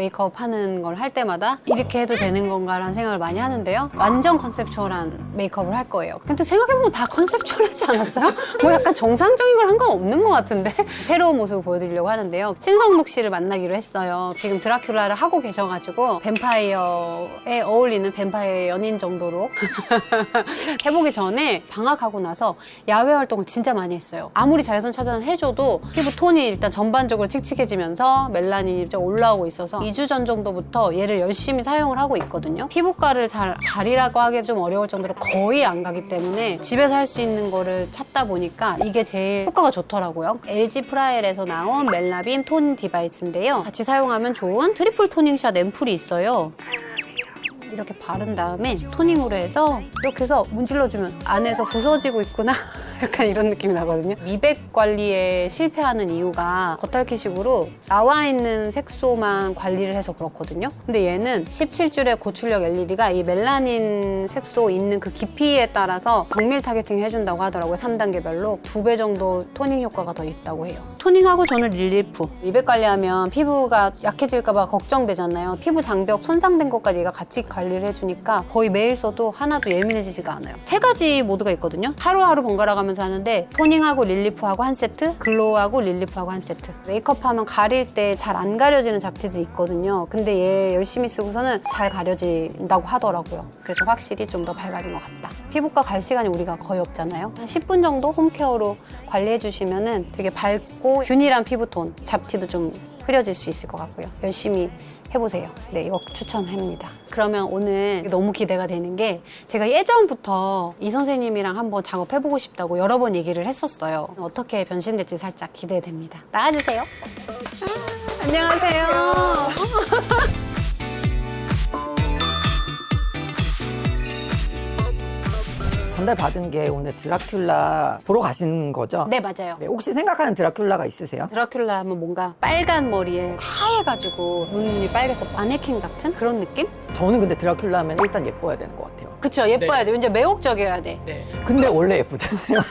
메이크업 하는 걸 할 때마다 이렇게 해도 되는 건가라는 생각을 많이 하는데요. 완전 컨셉추얼한 메이크업을 할 거예요. 근데 생각해보면 다 컨셉추얼하지 않았어요? 뭐 약간 정상적인 걸 한 건 없는 것 같은데? 새로운 모습을 보여드리려고 하는데요. 신성록 씨를 만나기로 했어요. 지금 드라큘라를 하고 계셔가지고 뱀파이어에 어울리는 뱀파이어 연인 정도로 해보기 전에 방학하고 나서 야외 활동을 진짜 많이 했어요. 아무리 자외선 차단을 해줘도 피부 톤이 일단 전반적으로 칙칙해지면서 멜라닌이 좀 올라오고 있어서 2주 전 정도부터 얘를 열심히 사용을 하고 있거든요. 피부과를 잘이라고 하기 좀 어려울 정도로 거의 안 가기 때문에 집에서 할 수 있는 거를 찾다 보니까 이게 제일 효과가 좋더라고요. LG 프라엘에서 나온 멜라빔 토닝 디바이스인데요. 같이 사용하면 좋은 트리플 토닝샷 앰플이 있어요. 이렇게 바른 다음에 토닝으로 해서 이렇게 해서 문질러주면 안에서 부서지고 있구나 약간 이런 느낌이 나거든요. 미백 관리에 실패하는 이유가 겉핥기식으로 나와 있는 색소만 관리를 해서 그렇거든요. 근데 얘는 17줄의 고출력 LED가 이 멜라닌 색소 있는 그 깊이에 따라서 정밀 타겟팅 해준다고 하더라고요. 3단계별로 2배 정도 토닝 효과가 더 있다고 해요. 토닝하고 저는 릴리프. 미백 관리하면 피부가 약해질까 봐 걱정되잖아요. 피부 장벽 손상된 것까지 얘가 같이 관리를 해주니까 거의 매일 써도 하나도 예민해지지가 않아요. 3가지 모드가 있거든요. 하루하루 번갈아 가면서 하는데 토닝하고 릴리프하고 한 세트, 글로우하고 릴리프하고 한 세트. 메이크업하면 가릴 때 잘 안 가려지는 잡티도 있거든요. 근데 얘 열심히 쓰고서는 잘 가려진다고 하더라고요. 그래서 확실히 좀 더 밝아진 것 같다. 피부과 갈 시간이 우리가 거의 없잖아요. 한 10분 정도 홈케어로 관리해 주시면 되게 밝고 균일한 피부톤, 잡티도 좀 흐려질 수 있을 것 같고요. 열심히 해보세요. 네, 이거 추천합니다. 그러면 오늘 너무 기대가 되는 게 제가 예전부터 이 선생님이랑 한번 작업해보고 싶다고 여러 번 얘기를 했었어요. 어떻게 변신될지 살짝 기대됩니다. 나와주세요. 안녕하세요. 전달받은 게 오늘 드라큘라 보러 가시는 거죠? 네, 맞아요. 네, 혹시 생각하는 드라큘라가 있으세요? 드라큘라 하면 뭔가 빨간 머리에 하얘가지고 눈이 빨개서 마네킹 같은 그런 느낌? 저는 근데 드라큘라 하면 일단 예뻐야 되는 것 같아요. 그쵸, 예뻐야 돼. 왠지 매혹적이어야 돼. 근데 원래 예쁘잖아요.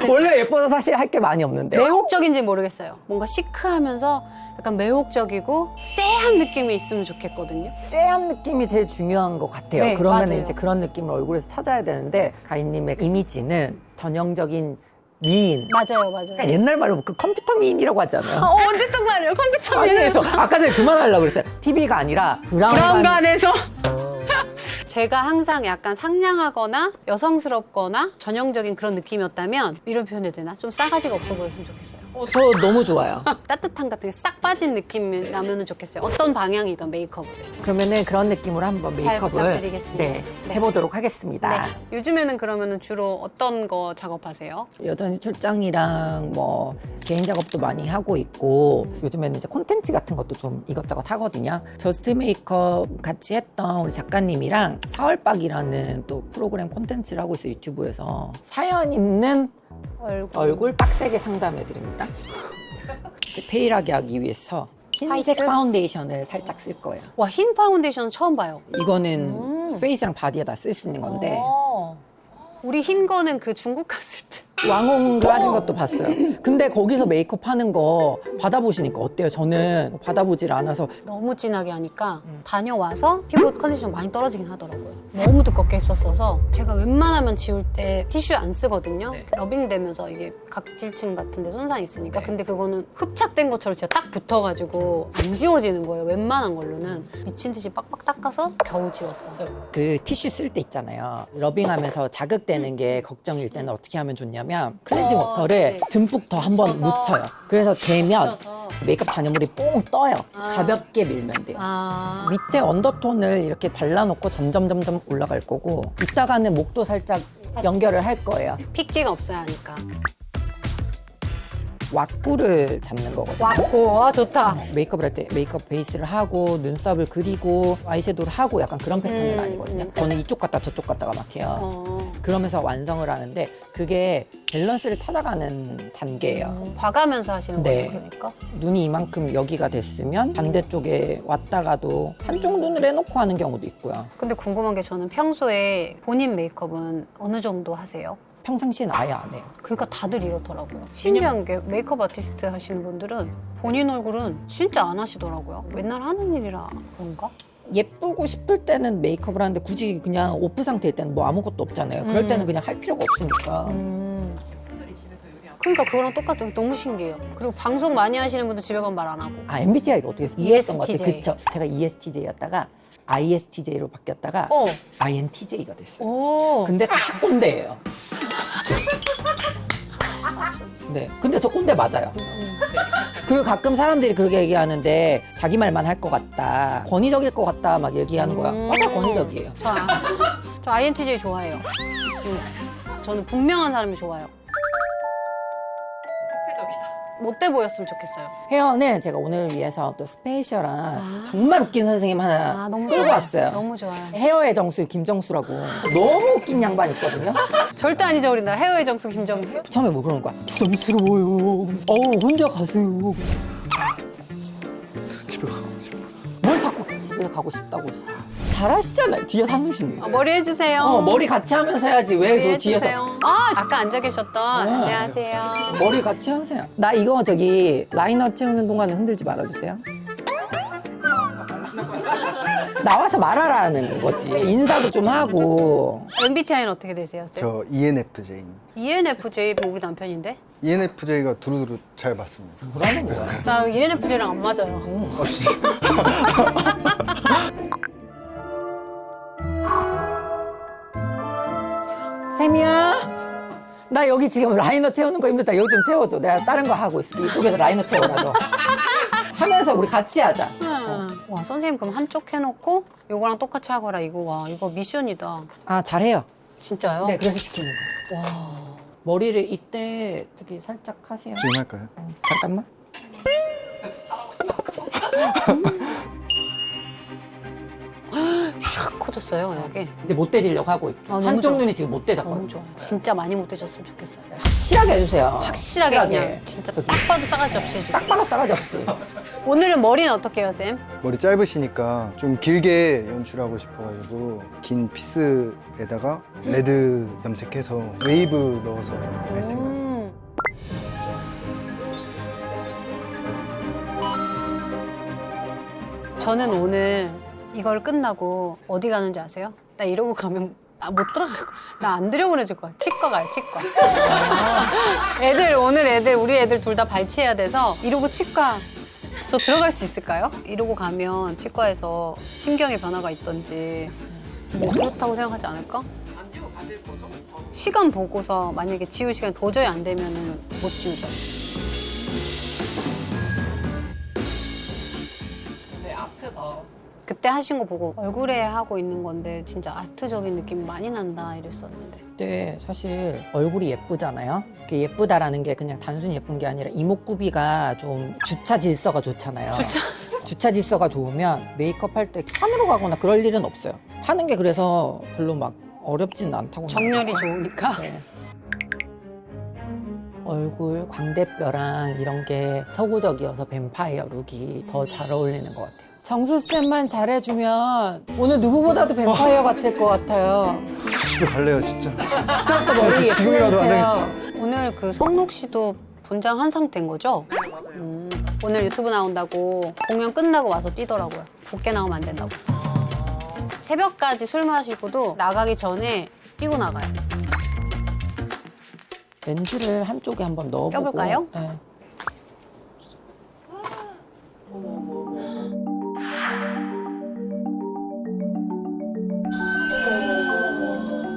원래 예뻐서 사실 할 게 많이 없는데. 매혹적인지 모르겠어요. 뭔가 시크하면서 약간 매혹적이고 쎄한 느낌이 있으면 좋겠거든요. 쎄한 느낌이 제일 중요한 것 같아요. 네, 그러면 맞아요. 이제 그런 느낌을 얼굴에서 찾아야 되는데 가인님의 이미지는 전형적인 미인. 맞아요. 그러니까 옛날 말로 그 컴퓨터 미인이라고 하잖아요. 언제 또 말해요? 컴퓨터 아니, 저 아까 전에 그 말 하려고 그랬어요. TV가 아니라 브라운관. 브라운관에서 제가 항상 약간 상냥하거나 여성스럽거나 전형적인 그런 느낌이었다면 이런 표현해도 되나? 좀 싸가지가 없어 보였으면 좋겠어요. 저 너무 좋아요. 따뜻한 같은 게 싹 빠진 느낌이 나면 좋겠어요. 어떤 방향이든 메이크업을. 그러면은 그런 느낌으로 한번 잘 메이크업을 부탁드리겠습니다. 네, 네. 해보도록 하겠습니다. 네. 요즘에는 그러면 주로 어떤 거 작업하세요? 여전히 출장이랑 뭐 개인 작업도 많이 하고 있고 요즘에는 이제 콘텐츠 같은 것도 좀 이것저것 하거든요. 저스트 메이크업 같이 했던 우리 작가님이랑 사월박이라는 또 프로그램 콘텐츠를 하고 있어요. 유튜브에서 사연 있는 얼굴 빡세게 상담해 드립니다. 이제 페일하게 하기 위해서 흰색 화이트? 파운데이션을 살짝 쓸 거예요. 와, 흰 파운데이션은 처음 봐요. 이거는 페이스랑 바디에다 쓸 수 있는 건데 우리 흰 거는 그 중국 갔을 때. 왕홍도 하신 것도 봤어요. 근데 거기서 메이크업 하는 거 받아보시니까 어때요? 저는 받아보질 않아서 너무 진하게 하니까 다녀와서 피부 컨디션 많이 떨어지긴 하더라고요. 너무 두껍게 했었어서 제가 웬만하면 지울 때 티슈 안 쓰거든요. 러빙되면서 이게 각질층 같은 데 손상이 있으니까. 근데 그거는 흡착된 것처럼 진짜 딱 붙어가지고 안 지워지는 거예요. 웬만한 걸로는. 미친 듯이 빡빡 닦아서 겨우 지웠다. 그 티슈 쓸 때 있잖아요. 러빙하면서 자극되는 게 걱정일 때는 어떻게 하면 좋냐면 클렌징 워터를 네. 듬뿍 더 한번 묻혀요. 그래서 되면 묻혀서. 메이크업 잔여물이 뽕 떠요. 아. 가볍게 밀면 돼요. 아, 밑에 언더톤을 이렇게 발라놓고 점점 올라갈 거고 이따가는 목도 살짝 연결을 할 거예요. 픽기가 없어야 하니까. 왁구를 잡는 거거든요. 왔고, 아, 좋다. 메이크업을 할 때 메이크업 베이스를 하고 눈썹을 그리고 아이섀도우를 하고 약간 그런 패턴은 아니거든요. 저는 이쪽 갔다 저쪽 갔다가 막 해요. 그러면서 완성을 하는데 그게 밸런스를 찾아가는 단계예요. 봐가면서 하시는 네. 거예요, 그러니까? 눈이 이만큼 여기가 됐으면 반대쪽에 왔다가도 한쪽 눈을 해놓고 하는 경우도 있고요. 근데 궁금한 게 저는 평소에 본인 메이크업은 어느 정도 하세요? 평상시엔 아예 안 해요. 그러니까 다들 이렇더라고요. 신기한 게 메이크업 아티스트 하시는 분들은 본인 얼굴은 진짜 안 하시더라고요. 맨날 하는 일이라 그런가? 예쁘고 싶을 때는 메이크업을 하는데 굳이 그냥 오프 상태일 때는 뭐 아무것도 없잖아요. 그럴 때는 그냥 할 필요가 없으니까. 그러니까 그거랑 똑같은 게 너무 신기해요. 그리고 방송 많이 하시는 분들 집에 가면 말 안 하고. 아, MBTI가 어떻게 이해했던 것 같아요. ESTJ. 그쵸? 제가 ESTJ였다가 ISTJ로 바뀌었다가 어. INTJ가 됐어요. 오. 근데 다 꼰대예요. 네. 근데 저 꼰대 맞아요. 그리고 가끔 사람들이 그렇게 얘기하는데 자기 말만 할 것 같다. 권위적일 것 같다 막 얘기하는 거야. 맞아, 권위적이에요. 저 INTJ 좋아해요. 저는 분명한 사람이 좋아요. 못돼 보였으면 좋겠어요. 헤어는 제가 오늘을 위해서 또 스페셜한 정말 웃긴 선생님 하나 너무 끌고 좋아요. 왔어요. 너무 좋아요. 헤어의 정수 김정수라고 너무 웃긴 양반 있거든요. 절대 안 잊어버린다. 헤어의 정수 김정수. 처음에 뭐 그러는 거야. 부담스러워요. 혼자 가세요. 집에 가고 싶어. 뭘 자꾸 집에 가고 싶다고. 잘하시잖아요. 뒤에서 한숨 쉬는 거. 머리 해주세요. 머리 같이 하면서 해야지. 왜 머리 저 뒤에서. 해주세요. 아까 앉아 계셨던. 네. 안녕하세요. 머리 같이 하세요. 나 이거 저기 라이너 채우는 동안에 흔들지 말아주세요. 나와서 말하라는 거지. 인사도 좀 하고. MBTI는 어떻게 되세요, 쌤? 저 ENFJ입니다. ENFJ 우리 남편인데? ENFJ가 두루두루 잘 맞습니다. 뭐라는 거야. 나 ENFJ랑 안 맞아요. 어, 진짜. 쌤이야? 나 여기 지금 라이너 채우는 거 힘들다. 여기 좀 채워줘. 내가 다른 거 하고 있을게. 이쪽에서 라이너 채워라도. 하면서 우리 같이 하자. 와, 선생님 그럼 한쪽 해놓고 요거랑 똑같이 하거라. 이거 미션이다. 아, 잘해요. 진짜요? 네, 그래서 시키는 거. 와. 머리를 이때 저기 살짝 하세요. 지금 할까요? 잠깐만. 샥 커졌어요, 여기. 이제 못 대지려고 하고 있죠. 너무 한쪽 좋아. 눈이 지금 못 대졌거든요. 너무 좋아. 진짜 많이 못 되셨으면 좋겠어요. 확실하게 해주세요. 확실하게 그냥 진짜 저기 딱 봐도 싸가지 없이 해주세요. 딱 봐도 싸가지 없이. 오늘은 머리는 어떻게 해요, 쌤? 머리 짧으시니까 좀 길게 연출하고 싶어가지고 긴 피스에다가 레드 염색해서 웨이브 넣어서 할 생각이에요. 저는 오늘 이걸 끝나고 어디 가는지 아세요? 나 이러고 가면 못 들어가고 나 안 들여보내줄 거야. 치과 가요, 치과. 우리 애들 둘 다 발치해야 돼서 이러고 치과 저 들어갈 수 있을까요? 이러고 가면 치과에서 심경의 변화가 있던지 뭐 그렇다고 생각하지 않을까? 안 지우고 가실 거죠? 시간 보고서 만약에 지울 시간이 도저히 안 되면은 못 지우죠. 근데 아트다. 그때 하신 거 보고 얼굴에 하고 있는 건데 진짜 아트적인 느낌이 많이 난다 이랬었는데. 그때 사실 얼굴이 예쁘잖아요. 그 예쁘다라는 게 그냥 단순히 예쁜 게 아니라 이목구비가 좀 주차 질서가 좋잖아요. 주차 질서가 좋으면 메이크업 할 때 산으로 가거나 그럴 일은 없어요. 하는 게 그래서 별로 막 어렵지는 않다고 정렬이 생각해요. 좋으니까. 네. 얼굴 광대뼈랑 이런 게 서구적이어서 뱀파이어 룩이 더 잘 어울리는 것 같아요. 정수쌤만 잘해주면 오늘 누구보다도 뱀파이어 같을 것 같아요. 집에 갈래요, 진짜. 시끄럽게 머리 예쁘게 지금이라도 안 해주세요. 오늘 그 송록 씨도 분장 한 상태인 거죠? 네, 맞아요. 오늘 유튜브 나온다고 공연 끝나고 와서 뛰더라고요. 붓게 나오면 안 된다고. 새벽까지 술 마시고도 나가기 전에 뛰고 나가요. 렌즈를 한쪽에 한번 넣어보고 껴볼까요? 네.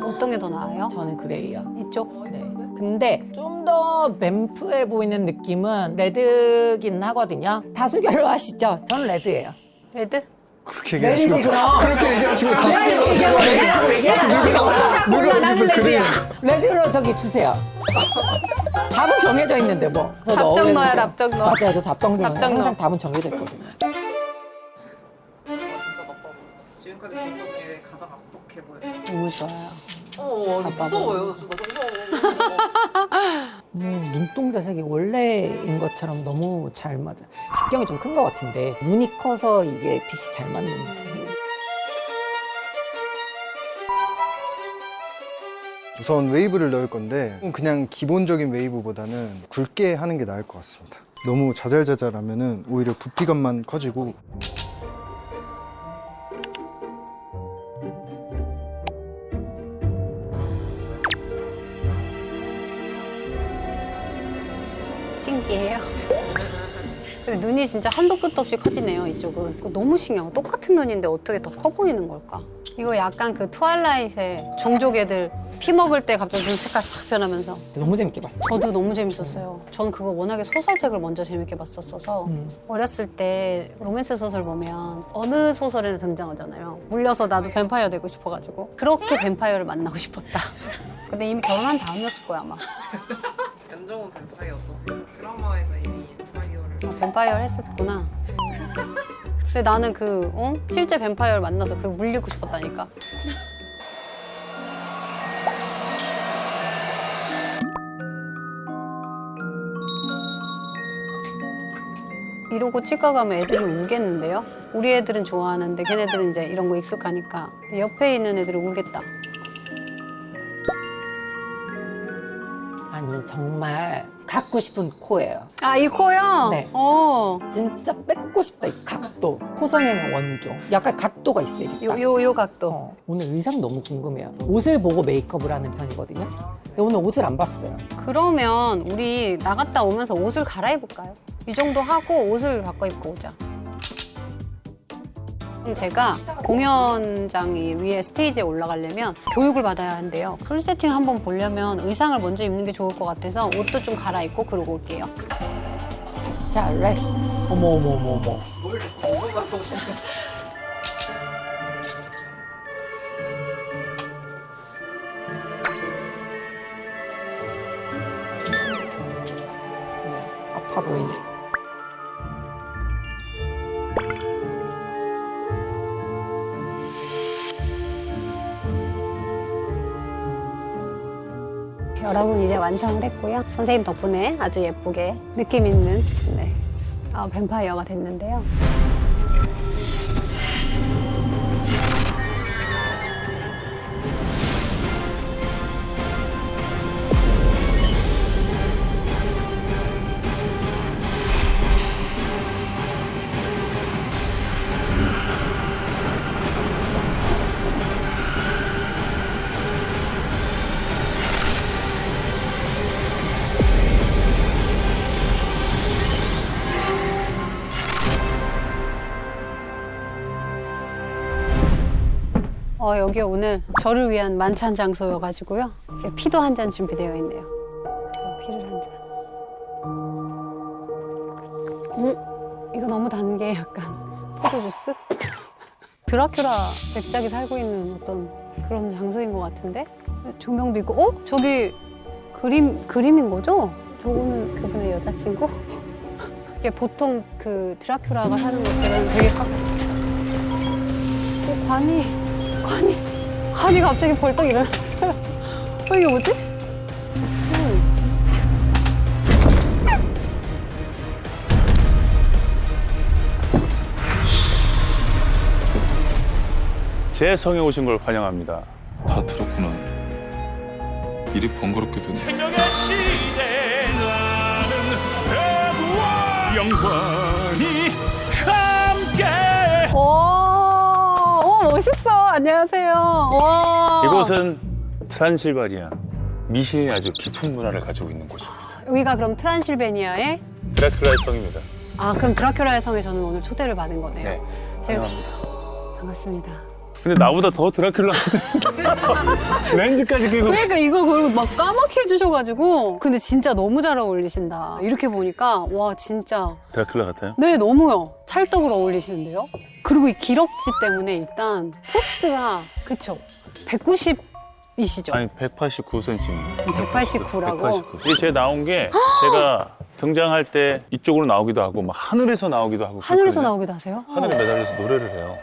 어떤 게 더 나아요? 저는 그레이요. 이쪽? 네. 근데 좀 더 램프해 보이는 느낌은 레드긴 하거든요. 다수결로 하시죠. 저는 레드예요. 레드? 그렇게 얘기하시고. 레드지, 그럼. 그렇게 얘기하시고 다 레드라고 얘기해야지. 지금 다 누가 몰라. 나는 어디서 레드야. 그래요? 레드로 저기 주세요. 답은 정해져 있는데 뭐. 저 답정 넣으려는데. 넣어요, 답정 넣어. 맞아요. 저 답정 넣어요. 답정 항상 넣어. 답은 정해져 있거든요. 진짜 나빠. 지금까지 본 것 중에 가장 악독해 보여요. 너무 좋아요. 무서워요. 진짜 무서워. 눈동자 색이 원래인 것처럼 너무 잘 맞아. 직경이 좀 큰 것 같은데 눈이 커서 이게 빛이 잘 맞는. 。 것 같아요. 우선 웨이브를 넣을 건데 그냥 기본적인 웨이브보다는 굵게 하는 게 나을 것 같습니다. 너무 자잘자잘하면은 오히려 부피감만 커지고. 신기해요. 근데 눈이 진짜 한도 끝도 없이 커지네요, 이쪽은. 그거 너무 신기하고 똑같은 눈인데 어떻게 더 커 보이는 걸까? 이거 약간 그 트와일라이트의 종족 애들 피 먹을 때 갑자기 눈 색깔 싹 변하면서. 너무 재밌게 봤어. 저도 너무 재밌었어요. 전 그거 워낙에 소설책을 먼저 재밌게 봤었어서 어렸을 때 로맨스 소설 보면 어느 소설에나 등장하잖아요. 물려서 나도 뱀파이어 되고 싶어가지고 그렇게 뱀파이어를 만나고 싶었다. 근데 이미 결혼한 다음이었을 거야 아마. 연정은 뱀파이어 어떠세요? 드라마에서 이미 뱀파이어를 뱀파이어를 했었구나. 근데 나는 그 실제 뱀파이어를 만나서 그 물리고 싶었다니까. 이러고 치과 가면 애들이 울겠는데요? 우리 애들은 좋아하는데 걔네들은 이제 이런 거 익숙하니까. 근데 옆에 있는 애들은 울겠다. 아니 정말 갖고 싶은 코예요. 아, 이 코요? 네. 진짜 뺏고 싶다 이 각도. 코성형 원조. 약간 각도가 있어 이게. 요 각도. 오늘 의상 너무 궁금해요. 옷을 보고 메이크업을 하는 편이거든요. 근데 오늘 옷을 안 봤어요. 그러면 우리 나갔다 오면서 옷을 갈아입을까요? 이 정도 하고 옷을 바꿔 입고 오자. 그럼 제가 공연장이 위에 스테이지에 올라가려면 교육을 받아야 한대요. 풀 세팅 한번 보려면 의상을 먼저 입는 게 좋을 것 같아서 옷도 좀 갈아입고 그러고 올게요. 자, 레시. 어머. 뭘 먹어봐서 오셨네. 아파 보이네. 여러분 이제 완성을 했고요. 선생님 덕분에 아주 예쁘게 느낌 있는 뱀파이어가 됐는데요. 여기 오늘 저를 위한 만찬 장소여가지고요. 이렇게 피도 한 잔 준비되어 있네요. 피를 한 잔. 이거 너무 단 게 약간 포도주스? 드라큘라 백작이 살고 있는 어떤 그런 장소인 것 같은데? 조명도 있고, 저기 그림인 거죠? 저거는 그분의 여자친구? 이게 보통 그 드라큘라가 사는 곳들은 되게 관이 갑자기 벌떡 일어났어요. 이게 뭐지? 제 성에 오신 걸 환영합니다. 다 들었구나. 일이 번거롭게 됐네. 생명의 시대 나는 배구와 영광이 함께. 멋있어. 안녕하세요. 와. 이곳은 트란실바니아, 미신의 아주 깊은 문화를 가지고 있는 곳입니다. 여기가 그럼 트란실베니아의 드라큘라의 성입니다. 그럼 드라큘라의 성에 저는 오늘 초대를 받은 거네요. 네, 제가 환영합니다. 반갑습니다. 근데 나보다 더 드라큘라 렌즈까지 끼고. 그러니까 이거 그리고 막 까맣게 해주셔가지고 근데 진짜 너무 잘 어울리신다. 이렇게 보니까 와 진짜 드라큘라 같아요? 네 너무요. 찰떡으로 어울리시는데요. 그리고 이 기럭지 때문에 일단 포스가 그쵸 190이시죠? 아니 189cm입니다. 189라고. 이게 제가 나온 게 제가 등장할 때 이쪽으로 나오기도 하고 막 하늘에서 나오기도 하고. 하늘에서 그렇거든요. 나오기도 하세요? 하늘에 매달려서 노래를 해요.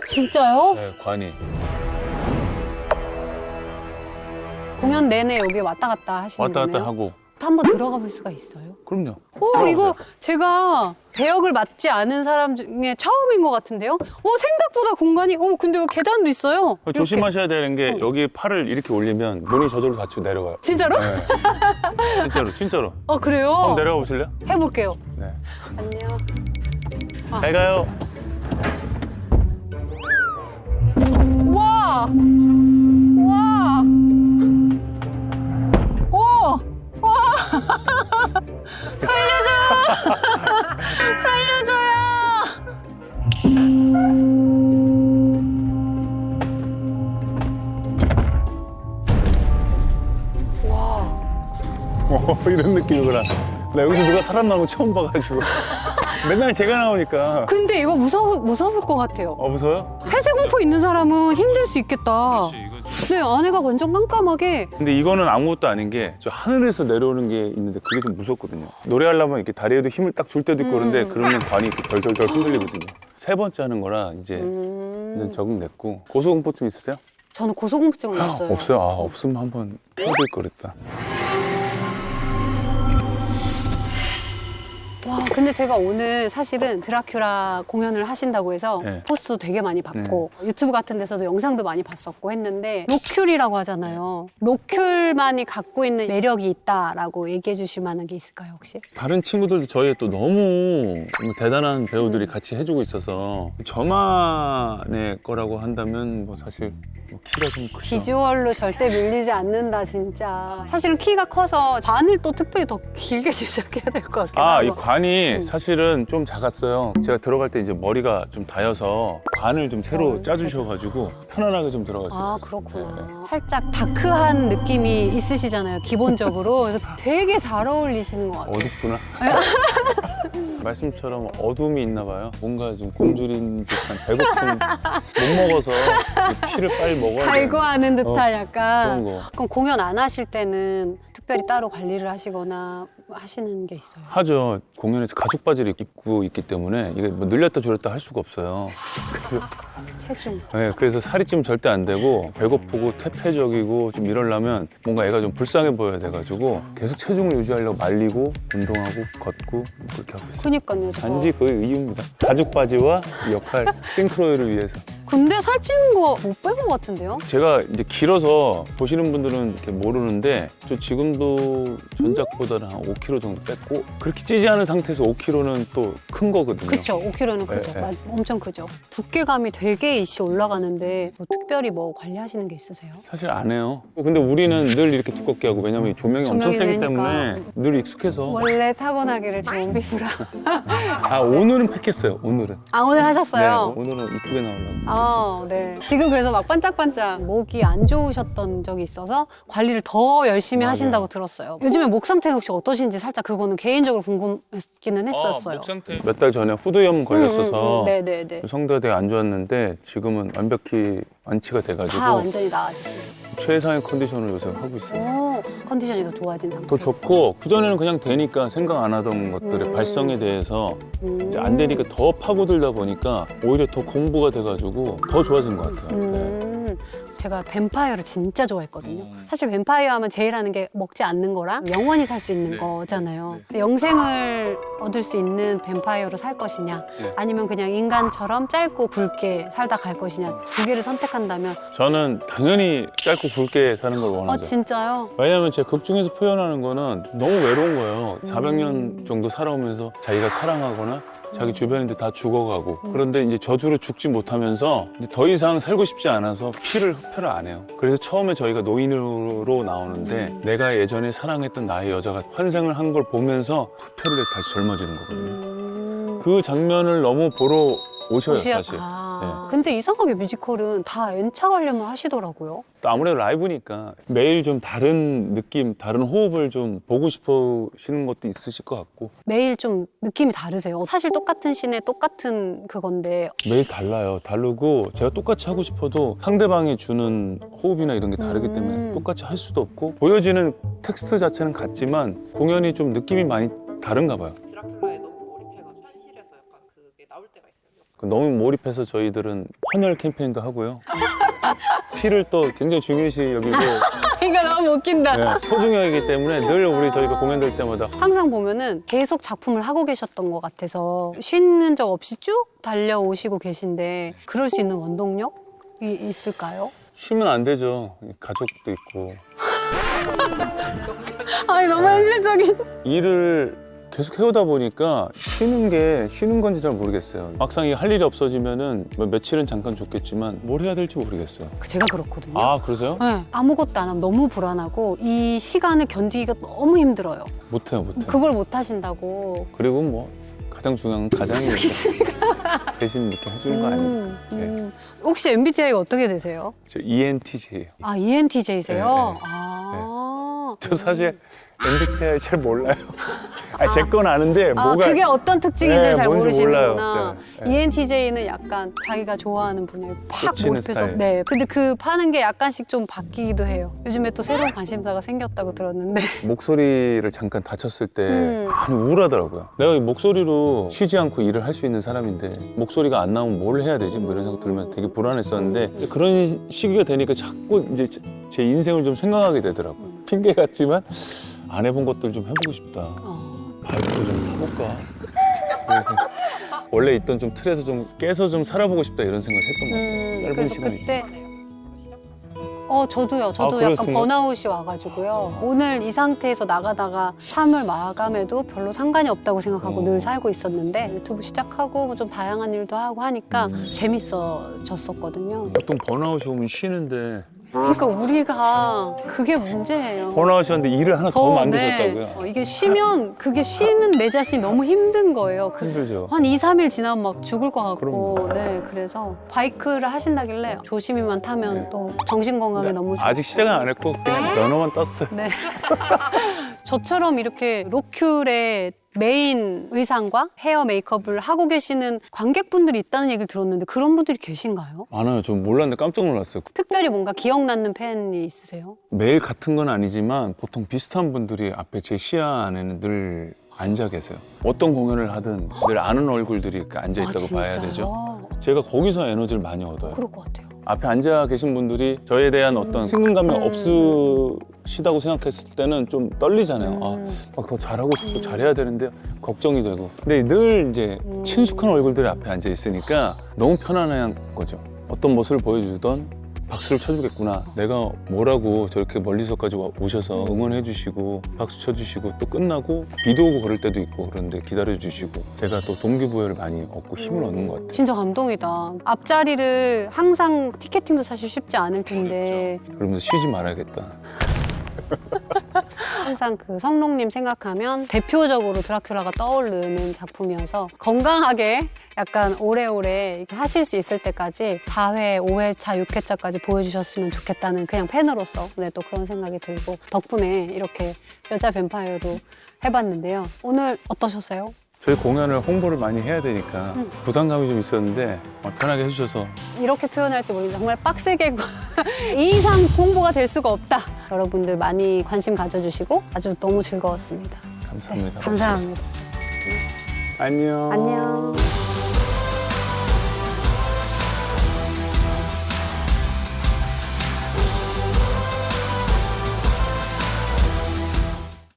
진짜요? 네, 관이. 공연 내내 여기 왔다 갔다 하시는 왔다 갔다 거네요? 하고 한번 들어가 볼 수가 있어요? 그럼요. 이거 제가 배역을 맡지 않은 사람 중에 처음인 것 같은데요? 생각보다 공간이, 근데 여기 계단도 있어요. 이렇게. 조심하셔야 되는 게 여기 팔을 이렇게 올리면 문이 저절로 닫히고 내려가요. 진짜로? 네. 진짜로. 그래요? 한번 내려가 보실래요? 해볼게요. 네. 안녕. 잘 가요. 와! 와! 와! 살려줘요! 와! 이런 느낌이구나. 나 여기서 누가 살아나는 거 처음 봐가지고. 맨날 제가 나오니까. 근데 이거 무서울 것 같아요. 무서워요? 폐쇄 공포 있는 사람은 힘들 수 있겠다. 그렇지, 이거 네, 안에가 완전 깜깜하게. 근데 이거는 아무것도 아닌 게 저 하늘에서 내려오는 게 있는데 그게 좀 무섭거든요. 노래하려면 이렇게 다리에도 힘을 딱 줄 때도 있고 그런데 그러면 관이 이렇게 덜덜덜 흔들리거든요. 세 번째 하는 거라 이제 적응됐고. 고소공포증 있으세요? 저는 고소공포증은 없어요. 없어요? 없으면 한번 해야 될 거랬다. 와, 근데 제가 오늘 사실은 드라큘라 공연을 하신다고 해서 네. 포스도 되게 많이 받고 유튜브 같은 데서도 영상도 많이 봤었고 했는데 로큘이라고 하잖아요. 로큘만이 갖고 있는 매력이 있다라고 얘기해 주실 만한 게 있을까요, 혹시? 다른 친구들도 저희 또 너무 대단한 배우들이 같이 해주고 있어서 저만의 거라고 한다면 뭐 사실 뭐 키가 좀 크죠. 비주얼로 절대 밀리지 않는다, 진짜. 사실은 키가 커서 관을 또 특별히 더 길게 제작해야 될 것 같기도 하고. 이 관이 사실은 좀 작았어요. 제가 들어갈 때 이제 머리가 좀 닿여서 관을 좀 새로 짜주셔가지고 편안하게 좀 들어갈 수 있어요. 아, 그렇구나. 살짝 다크한 느낌이 있으시잖아요, 기본적으로. 그래서 되게 잘 어울리시는 것 같아요. 어둡구나. 말씀처럼 어둠이 있나 봐요. 뭔가 좀 굶주린 듯한 배고픔 못 먹어서 피를 빨리 먹어야 돼요. 갈구하는 듯한 그런 약간. 거. 그럼 공연 안 하실 때는 특별히 따로 관리를 하시거나 하시는 게 있어요? 하죠. 공연에서 가죽 바지를 입고 있기 때문에 이게 뭐 늘렸다 줄였다 할 수가 없어요. 체중. 네, 그래서 살이 찌면 절대 안 되고 배고프고 퇴폐적이고 좀 이러려면 뭔가 애가 좀 불쌍해 보여야 돼가지고 계속 체중을 유지하려고 말리고 운동하고 걷고 그렇게 하고 있어요. 그니까요. 저거. 단지 그 이유입니다. 가죽 바지와 이 역할 싱크로율을 위해서. 근데 살찌는 거 못 뺀 것 같은데요? 제가 이제 길어서 보시는 분들은 이렇게 모르는데 저 지금도 전작보다는 한 5kg 정도 뺐고 그렇게 찌지 않은 상태에서 5kg는 또 큰 거거든요. 그쵸, 5kg는 크죠. 네. 엄청 크죠. 두께감이 되게 이씨 올라가는데 뭐 특별히 뭐 관리하시는 게 있으세요? 사실 안 해요. 근데 우리는 늘 이렇게 두껍게 하고 왜냐면 이 조명이 엄청 조명이 세기 되니까. 때문에 늘 익숙해서. 원래 타고나기를 좋은 피부라. 오늘은 팩했어요. 오늘은. 오늘 하셨어요? 네, 오늘은 이쁘게 나오려고. 네. 지금 그래서 막 반짝반짝 목이 안 좋으셨던 적이 있어서 관리를 더 열심히 맞아요. 하신다고 들었어요. 요즘에 목 상태는 혹시 어떠신지 살짝 그거는 개인적으로 궁금했기는 했었어요. 몇 달 전에 후두염 걸렸어서 네네네. 성대가 되게 안 좋았는데 지금은 완벽히 완치가 돼가지고 다 완전히 나아지시네요. 최상의 컨디션을 요새 하고 있어요. 컨디션이 더 좋아진 상태. 더 좋고 그전에는 그냥 되니까 생각 안 하던 것들의 발성에 대해서 이제 안 되니까 더 파고들다 보니까 오히려 더 공부가 돼가지고 더 좋아진 것 같아요. 네. 제가 뱀파이어를 진짜 좋아했거든요. 사실 뱀파이어 하면 제일 하는 게 먹지 않는 거랑 영원히 살 수 있는 거잖아요. 근데 영생을 얻을 수 있는 뱀파이어로 살 것이냐 아니면 그냥 인간처럼 짧고 굵게 살다 갈 것이냐 두 개를 선택한다면 저는 당연히 짧고 굵게 사는 걸 원하죠. 진짜요? 왜냐면 제 극 중에서 표현하는 거는 너무 외로운 거예요. 400년 정도 살아오면서 자기가 사랑하거나 자기 주변인들 다 죽어가고 그런데 이제 저주로 죽지 못하면서 이제 더 이상 살고 싶지 않아서 피를 흡혈을 안 해요. 그래서 처음에 저희가 노인으로 나오는데 내가 예전에 사랑했던 나의 여자가 환생을 한 걸 보면서 흡혈을 해서 다시 젊어지는 거거든요. 그 장면을 너무 보러 오셔요, 사실. 근데 이상하게 뮤지컬은 다 N차 관련만 하시더라고요. 또 아무래도 라이브니까 매일 좀 다른 느낌, 다른 호흡을 좀 보고 싶으시는 것도 있으실 것 같고 매일 좀 느낌이 다르세요. 사실 똑같은 씬에 똑같은 그건데 매일 달라요. 다르고 제가 똑같이 하고 싶어도 상대방이 주는 호흡이나 이런 게 다르기 때문에 똑같이 할 수도 없고 보여지는 텍스트 자체는 같지만 공연이 좀 느낌이 많이 다른가 봐요. 드라큘라에 너무 몰입해가지고 현실에서 약간 그게 나올 때가 있어요. 너무 몰입해서 저희들은 헌혈 캠페인도 하고요. 피를 또 굉장히 중요시 여기고 이거 너무 웃긴다. 네, 소중히 여기기 때문에 늘 우리 저희가 공연될 때마다 항상 보면은 계속 작품을 하고 계셨던 것 같아서 쉬는 적 없이 쭉 달려오시고 계신데 그럴 수 있는 원동력이 있을까요? 쉬면 안 되죠. 가족도 있고. 아니 너무 현실적인. 일을 계속 해오다 보니까 쉬는 게 쉬는 건지 잘 모르겠어요. 막상 이 할 일이 없어지면은 뭐 며칠은 잠깐 좋겠지만 뭘 해야 될지 모르겠어요. 제가 그렇거든요. 아, 그러세요? 네, 아무것도 안 하면 너무 불안하고 이 시간을 견디기가 너무 힘들어요. 못해요. 그걸 못 하신다고. 그리고 뭐 가장 중요한 건 가장이 저기 있으니까. 대신 이렇게 해주는 거 아니에요. 혹시 MBTI가 어떻게 되세요? 저 ENTJ예요. 아, ENTJ세요? 네, 네. 아. 저 사실 MBTI 잘 몰라요. 아니, 제 건 아는데 아, 뭐가 그게 어떤 특징인지 네, 잘 뭔지 모르시는구나. 몰라요. 네. ENTJ는 약간 자기가 좋아하는 분야에 팍 꽂히는 몰입해서. 스타일. 네. 근데 그 파는 게 약간씩 좀 바뀌기도 해요. 요즘에 또 새로운 관심사가 생겼다고 들었는데. 목소리를 잠깐 다쳤을 때 음. 많이 우울하더라고요. 내가 이 목소리로 쉬지 않고 일을 할 수 있는 사람인데 목소리가 안 나오면 뭘 해야 되지? 뭐 이런 생각 들면서 되게 불안했었는데 그런 시기가 되니까 자꾸 이제 제 인생을 좀 생각하게 되더라고요. 핑계 같지만 안 해본 것들 좀 해보고 싶다. 바이크도 좀 타볼까? 그래서 원래 있던 좀 틀에서 좀 깨서 좀 살아보고 싶다 이런 생각을 했던 것 같아요. 짧은 그래서 시간이지. 그때 저도요. 저도 아, 약간 그렇습니까? 번아웃이 와가지고요. 오늘 이 상태에서 나가다가 3월 마감해도 별로 상관이 없다고 생각하고 늘 살고 있었는데 유튜브 시작하고 뭐 좀 다양한 일도 하고 하니까 재밌어졌었거든요. 보통 번아웃이 오면 쉬는데 그러니까 우리가 그게 문제예요. 번아웃이 왔는데 일을 하나 더 만드셨다고요? 네. 이게 쉬면 그게 쉬는 내 자신이 너무 힘든 거예요. 힘들죠. 한 2, 3일 지나면 막 죽을 것 같고. 그럼요. 네, 그래서 바이크를 하신다길래 조심히만 타면 네. 또 정신 건강에 너무 좋고. 아직 시작은 안 했고 그냥 면허만 땄어요. 네. 저처럼 이렇게 로큐의 메인 의상과 헤어 메이크업을 하고 계시는 관객분들이 있다는 얘기를 들었는데 그런 분들이 계신가요? 많아요. 좀 몰랐는데 깜짝 놀랐어요. 특별히 뭔가 기억나는 팬이 있으세요? 매일 같은 건 아니지만 보통 비슷한 분들이 앞에 제 시야 안에는 늘 앉아 계세요. 어떤 공연을 하든 늘 아는 얼굴들이 이렇게 앉아 있다고 봐야 되죠. 제가 거기서 에너지를 많이 얻어요. 그럴 것 같아요. 앞에 앉아 계신 분들이 저에 대한 어떤 친근감이 없으시다고 생각했을 때는 좀 떨리잖아요. 막 더 잘하고 싶고 잘해야 되는데 걱정이 되고. 근데 늘 이제 친숙한 얼굴들이 앞에 앉아 있으니까 너무 편안한 거죠. 어떤 모습을 보여주던 박수를 쳐주겠구나. 내가 뭐라고 저렇게 멀리서까지 오셔서 응원해 주시고 박수 쳐주시고 또 끝나고 비도 오고 그럴 때도 있고 그런데 기다려 주시고 제가 또 동기부여를 많이 얻고 힘을 얻는 것 같아요. 진짜 감동이다. 앞자리를 항상 티켓팅도 사실 쉽지 않을 텐데 그러면서 쉬지 말아야겠다. 항상 그 성록님 생각하면 대표적으로 드라큘라가 떠오르는 작품이어서 건강하게 약간 오래오래 이렇게 하실 수 있을 때까지 4회, 5회차, 6회차까지 보여주셨으면 좋겠다는 그냥 팬으로서 네, 또 그런 생각이 들고 덕분에 이렇게 여자 뱀파이어도 해봤는데요. 오늘 어떠셨어요? 저희 공연을 홍보를 많이 해야 되니까 부담감이 좀 있었는데 편하게 해주셔서 이렇게 표현할지 모르겠는데 정말 빡세게 이 이상 홍보가 될 수가 없다. 여러분들 많이 관심 가져주시고 아주 너무 즐거웠습니다. 감사합니다. 네, 감사합니다. 안녕. 안녕.